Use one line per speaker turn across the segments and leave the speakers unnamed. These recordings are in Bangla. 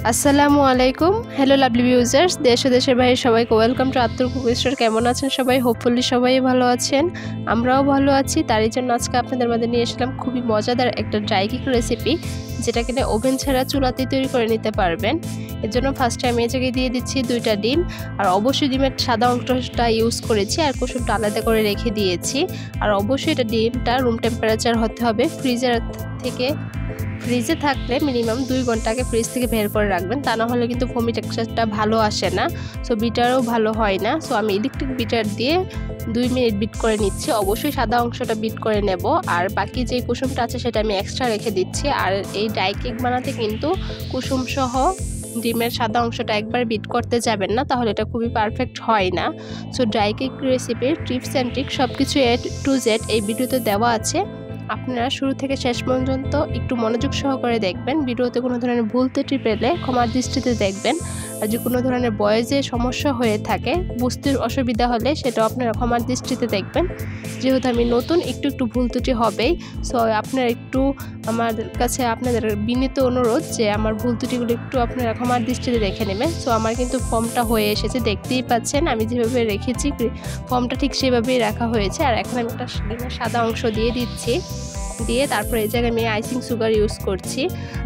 আসসালামু আলাইকুম। হ্যালো লাভলি ভিউজার্স, দেশ ও দেশের বাইরে সবাইকে ওয়েলকাম টু আত্তুর কুকিং স্টোর। কেমন আছেন সবাই? হোপফুলি সবাই ভালো আছেন, আমরাও ভালো আছি। তারই জন্য আজকে আপনাদের মধ্যে নিয়ে এসলাম খুবই মজাদার একটা ড্রাই কেক রেসিপি, যেটা কিনা ওভেন ছাড়া চুলাতেই তৈরি করে নিতে পারবেন। এর জন্য ফার্স্টে আমি এই জায়গায় দিয়ে দিচ্ছি 2টা ডিম, আর অবশ্যই ডিমের সাদা অংশটা ইউজ করেছি আর কুসুমটা আলাদা করে রেখে দিয়েছি। আর অবশ্যই এটা ডিমটা রুম টেম্পারেচার হতে হবে। ফ্রিজে থাকলে মিনিমাম 2 ঘন্টা আগে ফ্রিজ থেকে বের করে রাখবেন, তা না হলে কিন্তু ফোমি টেক্সচারটা ভালো আসে না, সো বিটারও ভালো হয় না। সো আমি ইলেকট্রিক বিটার দিয়ে 2 মিনিট বিট করে নিচ্ছি। অবশ্যই সাদা অংশটা বিট করে নেব, আর বাকি যে কুসুমটা আছে সেটা আমি এক্সট্রা রেখে দিচ্ছি। আর এই ড্রাই কেক বানাতে কিন্তু কুসুম সহ ডিমের সাদা অংশটা একবার বিট করতে যাবেন না, তাহলে এটা খুবই পারফেক্ট হয় না। সো ড্রাই কেক রেসিপির টিপস অ্যান্ড ট্রিক সব কিছু A to Z এই ভিডিওতে দেওয়া আছে। আপনারা শুরু থেকে শেষ পর্যন্ত একটু মনোযোগ সহকারে দেখবেন। ভিডিওতে কোনো ধরনের ভুল ত্রুটি পেলে ক্ষমার দৃষ্টিতে দেখবেন। আর যে কোনো ধরনের ভয়েসে সমস্যা হয়ে থাকে, বুঝতে অসুবিধা হলে সেটাও আপনারা ক্ষমার দৃষ্টিতে দেখবেন। যেহেতু আমি নতুন, একটু ভুল ত্রুটি হবেই। সো আপনারা একটু আমার কাছে আপনাদের বিনীত অনুরোধ যে আমার ভুল ত্রুটিগুলো একটু আপনারা ক্ষমার দৃষ্টিতে দেখে নেবেন। সো আমার কিন্তু ফর্মটা হয়ে এসেছে, দেখতেই পাচ্ছেন আমি যেভাবে রেখেছি ফর্মটা ঠিক সেভাবেই রাখা হয়েছে। আর এখন আমি একটা ডিমের সাদা অংশ দিয়ে দিচ্ছি, দিয়ে তারপর এই জায়গায় আমি আইসিং সুগার ইউজ করছি।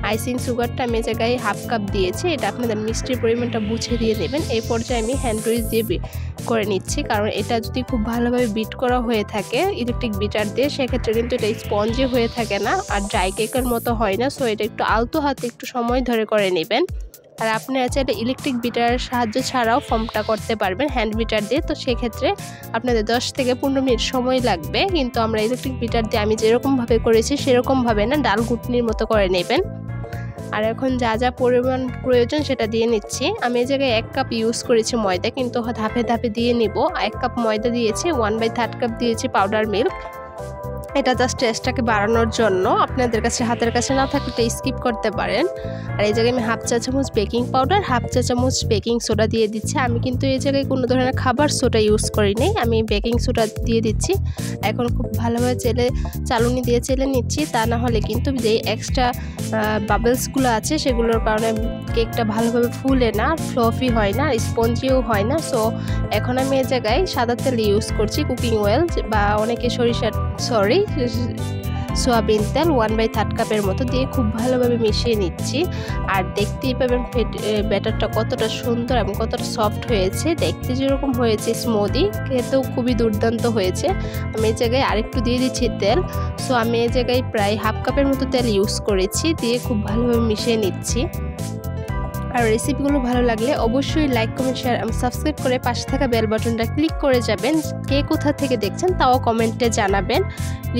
আইসিং সুগারটা আমি এই জায়গায় 1/2 কাপ দিয়েছি। এটা আপনাদের মিষ্টির পরিমাণটা বুঝে দিয়ে দেবেন। এই পর্যায়ে আমি হ্যান্ড উইচ দিয়ে করে নিচ্ছি, কারণ এটা যদি খুব ভালোভাবে বিট করা হয়ে থাকে ইলেকট্রিক বিটার দিয়ে, সেক্ষেত্রে কিন্তু এটা স্পঞ্জি হয়ে থাকে না আর ড্রাই কেকের মতো হয় না। সো এটা একটু আলতো হাতে একটু সময় ধরে করে নেবেন। আর আপনারা চাইলে ইলেকট্রিক বিটারের সাহায্য ছাড়াও ফর্মটা করতে পারবেন হ্যান্ড বিটার দিয়ে। তো সেক্ষেত্রে আপনাদের 10 থেকে 15 মিনিট সময় লাগবে, কিন্তু আমরা ইলেকট্রিক বিটার দিয়ে আমি যেরকমভাবে করেছি সেরকমভাবে না, ডাল ঘুটনির মতো করে নেবেন। আর এখন যা যা পরিমাণ প্রয়োজন সেটা দিয়ে নিচ্ছি। আমি এই জায়গায় 1 কাপ ইউজ করেছি ময়দা, কিন্তু ধাপে ধাপে দিয়ে নিব। 1 কাপ ময়দা দিয়েছি, 1/3 কাপ দিয়েছি পাউডার মিল্ক। এটা জাস্ট টেস্টটাকে বাড়ানোর জন্য, আপনাদের কাছে হাতের কাছে না থাকলে এটা স্কিপ করতে পারেন। আর এই জায়গায় আমি 1/2 চা চামচ বেকিং পাউডার, 1/2 চা চামচ বেকিং সোডা দিয়ে দিচ্ছি। আমি কিন্তু এই জায়গায় কোনো ধরনের খাবার সোডা ইউজ করি নাই, আমি বেকিং সোডা দিয়ে দিচ্ছি। এখন খুব ভালোভাবে চালুনি দিয়ে চেলে নিচ্ছি, তা না হলে কিন্তু যে এক্সট্রা বাবলসগুলো আছে সেগুলোর কারণে কেকটা ভালোভাবে ফুলে না, ফ্লফি হয় না, স্পঞ্জিও হয় না। সো এখন আমি এই জায়গায় সাদা তেল ইউজ করছি, কুকিং অয়েল বা অনেকে সোয়াবিন তেল 1/3 কাপের মতো দিয়ে খুব ভালোভাবে মিশিয়ে নিচ্ছি। আর দেখতেই পাবেন ব্যাটারটা কতটা সুন্দর এবং কতটা সফট হয়েছে। দেখতে যেরকম হয়েছে স্মুদি, খেতেও খুবই দুর্দান্ত হয়েছে। আমি এই জায়গায় আরেকটু দিয়ে দিচ্ছি তেল। সো আমি এই জায়গায় প্রায় 1/2 কাপের মতো তেল ইউজ করেছি, দিয়ে খুব ভালোভাবে মিশিয়ে নিচ্ছি। আর রেসিপিগুলো ভালো লাগলে অবশ্যই লাইক, কমেন্ট, শেয়ার এবং সাবস্ক্রাইব করে পাশে থাকা বেল বাটনটা ক্লিক করে যাবেন। কে কোথা থেকে দেখছেন তাও কমেন্টে জানাবেন।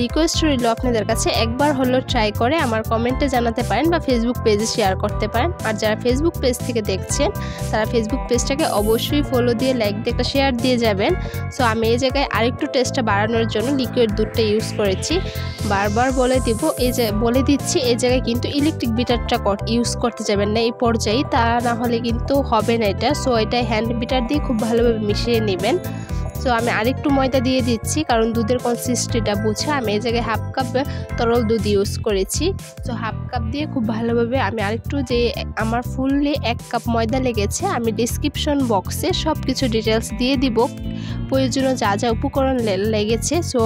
রিকোয়েস্ট রইল আপনাদের কাছে একবার হলেও ট্রাই করে আমার কমেন্টে জানাতে পারেন বা ফেসবুক পেজে শেয়ার করতে পারেন। আর যারা ফেসবুক পেজ থেকে দেখছেন তারা ফেসবুক পেজটাকে অবশ্যই ফলো দিয়ে, লাইক দিয়ে, একটা শেয়ার দিয়ে যাবেন। সো আমি এই জায়গায় আরেকটু টেস্টটা বাড়ানোর জন্য লিকুইড দুধটা ইউজ করেছি। বারবার বলে দিচ্ছি এই জায়গায় কিন্তু ইলেকট্রিক বিটারটা ইউজ করতে যাবেন না এই পর্যায়ে, তা না হলে কিন্তু হবে না এটা। সো এটা হ্যান্ড বিটার দিয়ে খুব ভালোভাবে মিশিয়ে নেবেন। সো আমি আরেকটু ময়দা দিয়ে দিচ্ছি, কারণ দুধের কনসিস্টেন্সিটা বুঝে। আমি এই জায়গায় 1/2 কাপ তরল দুধ ইউজ করেছি। সো 1/2 কাপ দিয়ে খুব ভালোভাবে আমি আরেকটু, যে আমার ফুললি 1 কাপ ময়দা লেগেছে, আমি ডিসক্রিপশন বক্সে সব কিছু ডিটেলস দিয়ে দিব, প্রয়োজনীয় যা যা উপকরণ লেগেছে। সো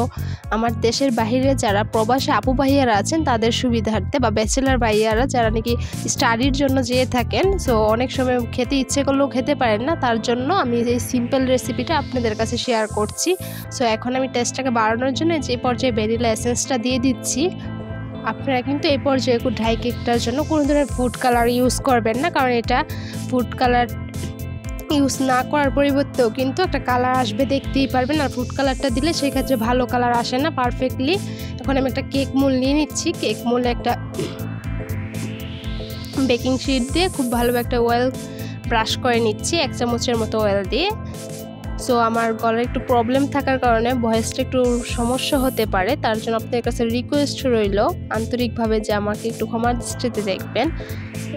আমার দেশের বাহিরে যারা প্রবাসী আপু ভাইয়ারা আছেন তাদের সুবিধার্থে, বা ব্যাচেলার ভাইয়ারা যারা নাকি স্টাডির জন্য যেয়ে থাকেন, সো অনেক সময় খেতে ইচ্ছে করলেও খেতে পারেন না, তার জন্য আমি এই সিম্পল রেসিপিটা আপনাদের কাছে শেয়ার করছি। সো এখন আমি টেস্টটাকে বাড়ানোর জন্য যে পর্যায়ে ভ্যানিলা এসেন্সটা দিয়ে দিচ্ছি। আপনারা কিন্তু এই পর্যায়ে ড্রাই কেকটার জন্য কোনো ধরনের ফুড কালার ইউজ করবেন না, কারণ এটা ফুড কালার ইউজ না করার পরিবর্তেও কিন্তু একটা কালার আসবে, দেখতেই পারবেন। আর ফুড কালারটা দিলে সেক্ষেত্রে ভালো কালার আসে না পারফেক্টলি। এখন আমি একটা কেক মোল্ড নিয়ে নিচ্ছি। কেক মোল্ডে একটা বেকিং শিট দিয়ে খুব ভালো একটা অয়েল ব্রাশ করে নিচ্ছি, 1 চামচের মতো অয়েল দিয়ে। সো আমার গলার একটু প্রবলেম থাকার কারণে ভয়েসটা একটু সমস্যা হতে পারে, তার জন্য আপনাদের কাছে রিকোয়েস্ট রইল আন্তরিকভাবে যে আমাকে একটু ক্ষমার দৃষ্টিতে দেখবেন।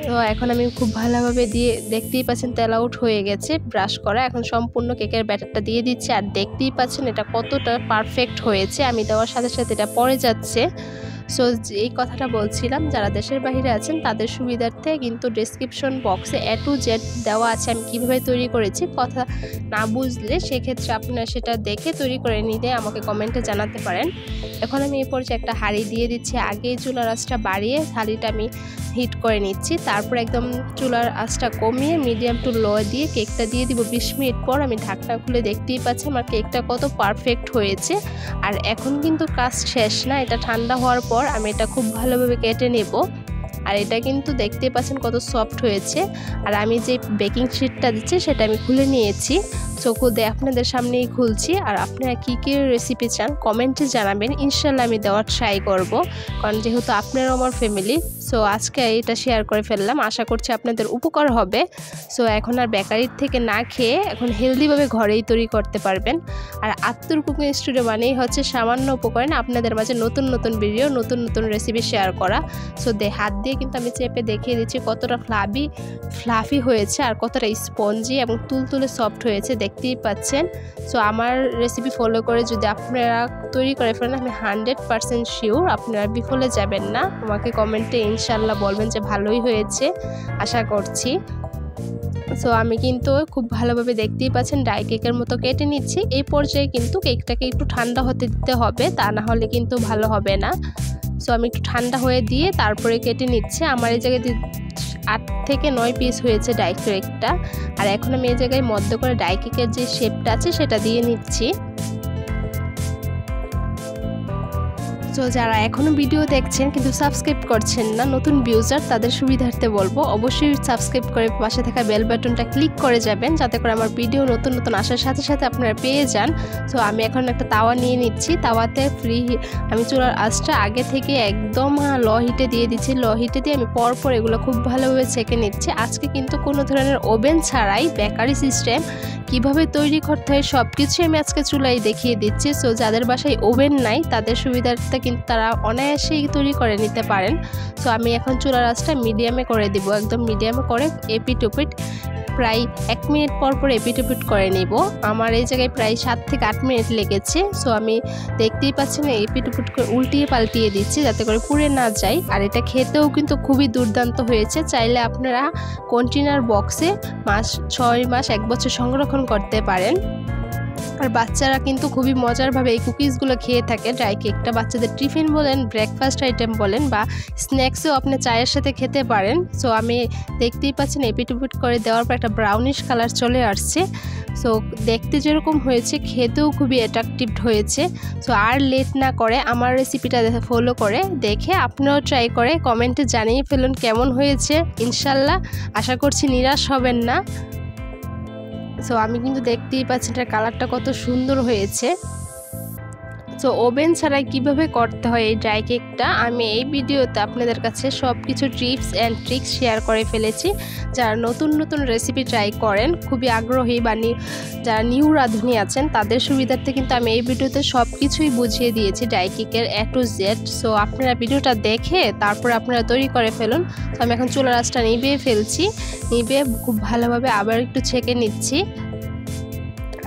তো এখন আমি খুব ভালোভাবে দিয়ে, দেখতেই পাচ্ছেন তেল আউট হয়ে গেছে ব্রাশ করা। এখন সম্পূর্ণ কেকের ব্যাটারটা দিয়ে দিচ্ছি, আর দেখতেই পাচ্ছেন এটা কতটা পারফেক্ট হয়েছে। আমি দেওয়ার সাথে সাথে এটা পড়ে যাচ্ছে। সো এই কথাটা বলছিলাম, যারা দেশের বাইরে আছেন তাদের সুবিধার্থে কিন্তু ডেসক্রিপশন বক্সে A to Z দেওয়া আছে আমি কীভাবে তৈরি করেছি। কথা না বুঝলে সেক্ষেত্রে আপনারা সেটা দেখে তৈরি করে নিলে আমাকে কমেন্টে জানাতে পারেন। এখন আমি এই পর্যায়ে একটা হাঁড়ি দিয়ে দিচ্ছি। আগে চুলার আঁচটা বাড়িয়ে হাঁড়িটা আমি হিট করে নিচ্ছি, তারপর একদম চুলার আঁচটা কমিয়ে মিডিয়াম টু লো দিয়ে কেকটা দিয়ে দিব। 20 মিনিট পর আমি ঢাকনা খুলে দেখতেই পাচ্ছি আমার কেকটা কত পারফেক্ট হয়েছে। আর এখন কিন্তু কাজ শেষ না, এটা ঠান্ডা হওয়ার পর আমি এটা খুব ভালোভাবে কেটে নেব। আর এটা কিন্তু দেখতেই পাচ্ছেন কত সফট হয়েছে। আর আমি যে বেকিং শিটটা দিচ্ছি সেটা আমি খুলে নিয়েছি, খুদে আপনাদের সামনেই খুলছি। আর আপনারা কী কী রেসিপি চান কমেন্টে জানাবেন, ইনশাল্লাহ আমি দেওয়ার ট্রাই করব, কারণ যেহেতু আপনারা আমার ফ্যামিলি। সো আজকে এটা শেয়ার করে ফেললাম, আশা করছি আপনাদের উপকার হবে। সো এখন আর বেকারির থেকে না খেয়ে এখন হেলদিভাবে ঘরেই তৈরি করতে পারবেন। আর আত্তুর কুকিং স্টুডিও মানেই হচ্ছে সামান্য উপকরণ আপনাদের মাঝে নতুন নতুন ভিডিও, নতুন নতুন রেসিপি শেয়ার করা। সো হাত দিয়ে কিন্তু আমি চেপে দেখিয়ে দিচ্ছি কতটা ফ্লাফি হয়েছে আর কতটা স্পঞ্জি এবং তুলতুলে সফট হয়েছে, দেখতেই পাচ্ছেন। সো আমার রেসিপি ফলো করে যদি আপনারা তৈরি করে ফেলেন, আমি 100% শিওর আপনারা বিফলে যাবেন না। আমাকে কমেন্টে ইনশাল্লাহ বলবেন যে ভালোই হয়েছে, আশা করছি। সো আমি কিন্তু খুব ভালোভাবে দেখতেই পাচ্ছেন ডাই কেকের মতো কেটে নিচ্ছি। এই পর্যায়ে কিন্তু কেকটাকে একটু ঠান্ডা হতে দিতে হবে, তা না হলে কিন্তু ভালো হবে না। সো আমি একটু ঠান্ডা হয়ে দিয়ে তারপরে কেটে নিচ্ছি। আমার এই জায়গায় 8 থেকে 9 পিস হয়েছে ডাই কেকটা। আর এখন আমি এই জায়গায় মধ্য করে ডাই কেকের যে শেপটা আছে সেটা দিয়ে নিচ্ছি। সো যারা এখনও ভিডিও দেখছেন কিন্তু সাবস্ক্রাইব করছেন না, নতুন ভিউজার, তাদের সুবিধার্থে বলবো অবশ্যই সাবস্ক্রাইব করে পাশে থাকা বেল বাটনটা ক্লিক করে যাবেন, যাতে করে আমার ভিডিও নতুন নতুন আসার সাথে সাথে আপনারা পেয়ে যান। সো আমি এখন একটা তাওয়া নিয়ে নিচ্ছি। তাওয়াতে আমি চুলার আঁচটা আগে থেকে একদম লো হিটে দিয়ে দিচ্ছি। লো হিটে দিয়ে আমি পরপর এগুলো খুব ভালোভাবে ছেঁকে নিচ্ছি। আজকে কিন্তু কোনো ধরনের ওভেন ছাড়াই বেকারি সিস্টেম কিভাবে তৈরি করতে হয় সব কিছুই আমি আজকে চুলায় দেখিয়ে দিচ্ছি। সো যাদের বাসায় ওভেন নাই তাদের সুবিধার্থে কিন্তু তারা অনায়াসেই তৈরি করে নিতে পারেন। সো আমি এখন চুলার আঁচটা মিডিয়ামে করে দিব, একদম মিডিয়ামে করে এপিট ওপিট প্রায় 1 মিনিট পর পর এপিট ওপিট করে নিব। আমার এই জায়গায় প্রায় 7 থেকে 8 মিনিট লেগেছে। সো আমি দেখতেই পাচ্ছেন এপিট ওপিট করে উল্টিয়ে পাল্টিয়ে দিচ্ছি যাতে করে পুড়ে না যায়। আর এটা খেতেও কিন্তু খুবই দুর্দান্ত হয়েছে। চাইলে আপনারা কন্টেনার বক্সে 6 মাস 1 বছর সংরক্ষণ করতে পারেন। আর বাচ্চারা কিন্তু খুবই মজারভাবে এই কুকিজগুলো খেয়ে থাকে। ড্রাই কেকটা বাচ্চাদের টিফিন বলেন, ব্রেকফাস্ট আইটেম বলেন বা স্ন্যাক্সেও আপনি চায়ের সাথে খেতে পারেন। সো আমি দেখতেই পাচ্ছেন এপিট ওপিট করে দেওয়ার পর একটা ব্রাউনিশ কালার চলে আসছে। সো দেখতে যেরকম হয়েছে খেতেও খুবই অ্যাট্রাকটিভ হয়েছে। সো আর লেট না করে আমার রেসিপিটা ফলো করে দেখে আপনারাও ট্রাই করে কমেন্টে জানিয়ে ফেলুন কেমন হয়েছে। ইনশাল্লাহ আশা করছি নিরাশ হবেন না। সো আমি কিন্তু দেখতেই পাচ্ছি এটার কালারটা কত সুন্দর হয়েছে। সো ওভেন ছাড়াই কিভাবে করতে হয় এই ড্রাই কেকটা আমি এই ভিডিওতে আপনাদের কাছে সব কিছু টিপস অ্যান্ড ট্রিক্স শেয়ার করে ফেলেছি। যারা নতুন নতুন রেসিপি ট্রাই করেন খুবই আগ্রহী বা যারা নিউ রাঁধুনি আছেন তাদের সুবিধার্থে কিন্তু আমি এই ভিডিওতে সব কিছুই বুঝিয়ে দিয়েছি ড্রাই কেকের A to Z। সো আপনারা ভিডিওটা দেখে তারপরে আপনারা তৈরি করে ফেলুন। তো আমি এখন চুলার আঁচটা নিভিয়ে ফেলছি, নিভিয়ে খুব ভালোভাবে আবার একটু ছেঁকে নিচ্ছি।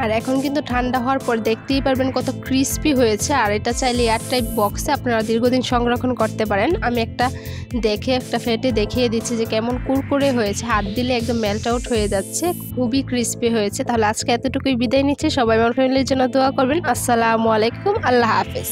আর এখন কিন্তু ঠান্ডা হওয়ার পর দেখতেই পারবেন কত ক্রিস্পি হয়েছে। আর এটা চাইলে এয়ারটাইট বক্সে আপনারা দীর্ঘদিন সংরক্ষণ করতে পারেন। আমি একটা ফেটে দেখিয়ে দিচ্ছি যে কেমন কুরকুরে হয়েছে, হাত দিলে একদম মেল্ট আউট হয়ে যাচ্ছে, খুবই ক্রিস্পি হয়েছে। তাহলে আজকে এতটুকুই বিদায় নিচ্ছি, সবাই আমার ফ্যামিলির জন্য দোয়া করবেন। আসসালামু আলাইকুম, আল্লাহ হাফেজ।